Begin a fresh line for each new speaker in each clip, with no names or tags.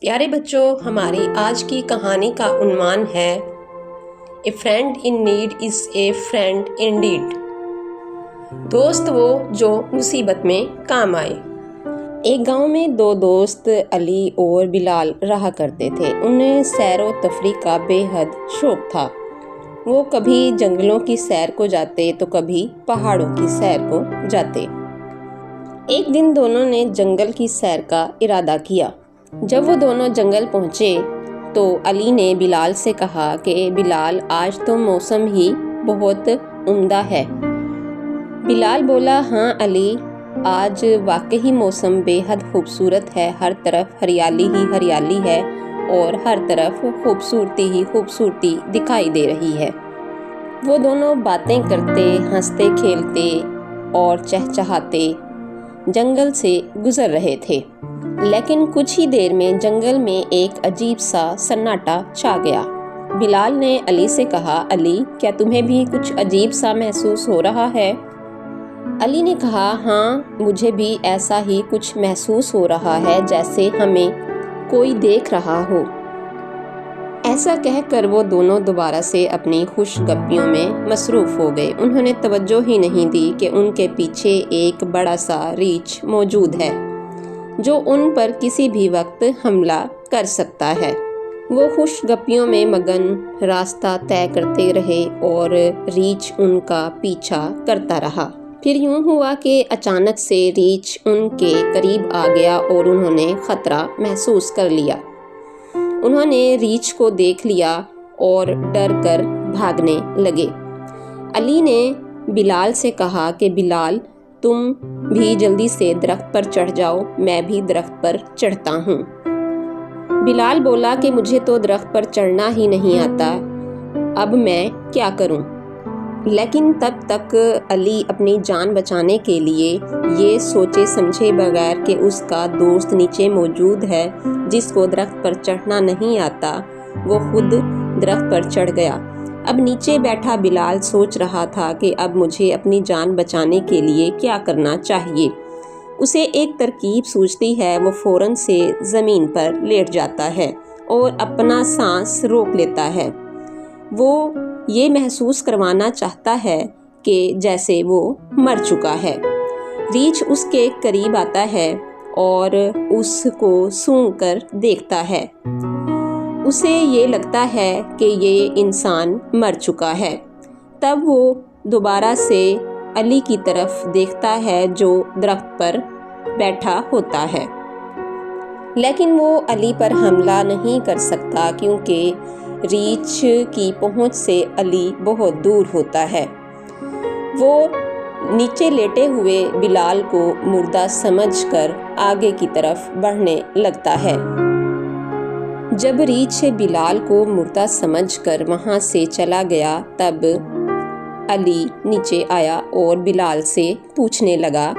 پیارے بچوں، ہماری آج کی کہانی کا عنوان ہے a friend in need is a friend indeed. دوست وہ جو مصیبت میں کام آئے۔ ایک گاؤں میں دو دوست علی اور بلال رہا کرتے تھے۔ انہیں سیر و تفریح کا بے حد شوق تھا۔ وہ کبھی جنگلوں کی سیر کو جاتے تو کبھی پہاڑوں کی سیر کو جاتے۔ ایک دن دونوں نے جنگل کی سیر کا ارادہ کیا۔ جب وہ دونوں جنگل پہنچے تو علی نے بلال سے کہا کہ بلال، آج تو موسم ہی بہت عمدہ ہے۔ بلال بولا، ہاں علی، آج واقعی موسم بے حد خوبصورت ہے۔ ہر طرف ہریالی ہی ہریالی ہے اور ہر طرف خوبصورتی ہی خوبصورتی دکھائی دے رہی ہے۔ وہ دونوں باتیں کرتے، ہنستے کھیلتے اور چہچہاتے جنگل سے گزر رہے تھے۔ لیکن کچھ ہی دیر میں جنگل میں ایک عجیب سا سناٹا چھا گیا۔ بلال نے علی سے کہا، علی، کیا تمہیں بھی کچھ عجیب سا محسوس ہو رہا ہے؟ علی نے کہا، ہاں، مجھے بھی ایسا ہی کچھ محسوس ہو رہا ہے، جیسے ہمیں کوئی دیکھ رہا ہو۔ ایسا کہہ کر وہ دونوں دوبارہ سے اپنی خوش گپیوں میں مصروف ہو گئے۔ انہوں نے توجہ ہی نہیں دی کہ ان کے پیچھے ایک بڑا سا ریچھ موجود ہے جو ان پر کسی بھی وقت حملہ کر سکتا ہے۔ وہ خوش گپیوں میں مگن راستہ طے کرتے رہے اور ریچھ ان کا پیچھا کرتا رہا۔ پھر یوں ہوا کہ اچانک سے ریچھ ان کے قریب آ گیا اور انہوں نے خطرہ محسوس کر لیا۔ انہوں نے ریچھ کو دیکھ لیا اور ڈر کر بھاگنے لگے۔ علی نے بلال سے کہا کہ بلال، تم بھی جلدی سے درخت پر چڑھ جاؤ، میں بھی درخت پر چڑھتا ہوں۔ بلال بولا کہ مجھے تو درخت پر چڑھنا ہی نہیں آتا، اب میں کیا کروں؟ لیکن تب تک علی اپنی جان بچانے کے لیے یہ سوچے سمجھے بغیر کہ اس کا دوست نیچے موجود ہے جس کو درخت پر چڑھنا نہیں آتا، وہ خود درخت پر چڑھ گیا۔ اب نیچے بیٹھا بلال سوچ رہا تھا کہ اب مجھے اپنی جان بچانے کے لیے کیا کرنا چاہیے۔ اسے ایک ترکیب سوچتی ہے، وہ فوراً سے زمین پر لیٹ جاتا ہے اور اپنا سانس روک لیتا ہے۔ وہ یہ محسوس کروانا چاہتا ہے کہ جیسے وہ مر چکا ہے۔ ریچھ اس کے قریب آتا ہے اور اس کو سونگھ کر دیکھتا ہے۔ اسے یہ لگتا ہے کہ یہ انسان مر چکا ہے۔ تب وہ دوبارہ سے علی کی طرف دیکھتا ہے جو درخت پر بیٹھا ہوتا ہے۔ لیکن وہ علی پر حملہ نہیں کر سکتا کیونکہ ریچھ کی پہنچ سے علی بہت دور ہوتا ہے۔ وہ نیچے لیٹے ہوئے بلال کو مردہ سمجھ کر آگے کی طرف بڑھنے لگتا ہے۔ جب ریچھ بلال کو مردہ سمجھ کر وہاں سے چلا گیا، تب علی نیچے آیا اور بلال سے پوچھنے لگا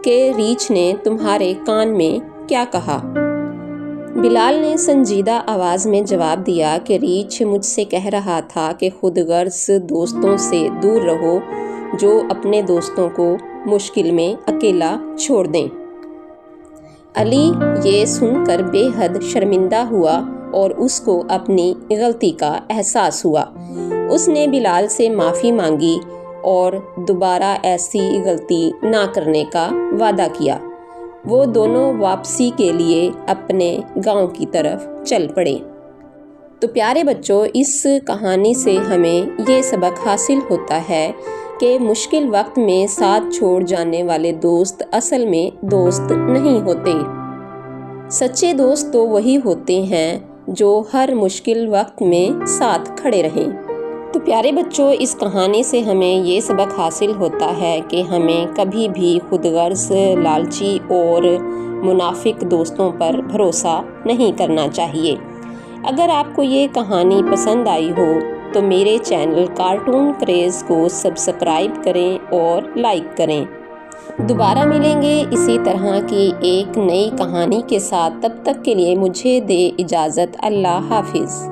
کہ ریچھ نے تمہارے کان میں کیا کہا؟ بلال نے سنجیدہ آواز میں جواب دیا کہ ریچھ مجھ سے کہہ رہا تھا کہ خود غرض دوستوں سے دور رہو جو اپنے دوستوں کو مشکل میں اکیلا چھوڑ دیں۔ علی یہ سن کر بے حد شرمندہ ہوا اور اس کو اپنی غلطی کا احساس ہوا۔ اس نے بلال سے معافی مانگی اور دوبارہ ایسی غلطی نہ کرنے کا وعدہ کیا۔ وہ دونوں واپسی کے لیے اپنے گاؤں کی طرف چل پڑے۔ تو پیارے بچوں، اس کہانی سے ہمیں یہ سبق حاصل ہوتا ہے کہ مشکل وقت میں ساتھ چھوڑ جانے والے دوست اصل میں دوست نہیں ہوتے۔ سچے دوست تو وہی ہوتے ہیں جو ہر مشکل وقت میں ساتھ کھڑے رہیں۔ تو پیارے بچوں، اس کہانی سے ہمیں یہ سبق حاصل ہوتا ہے کہ ہمیں کبھی بھی خود غرض، لالچی اور منافق دوستوں پر بھروسہ نہیں کرنا چاہیے۔ اگر آپ کو یہ کہانی پسند آئی ہو تو میرے چینل کارٹون کریز کو سبسکرائب کریں اور لائک کریں۔ دوبارہ ملیں گے اسی طرح کی ایک نئی کہانی کے ساتھ، تب تک کے لیے مجھے دے اجازت۔ اللہ حافظ۔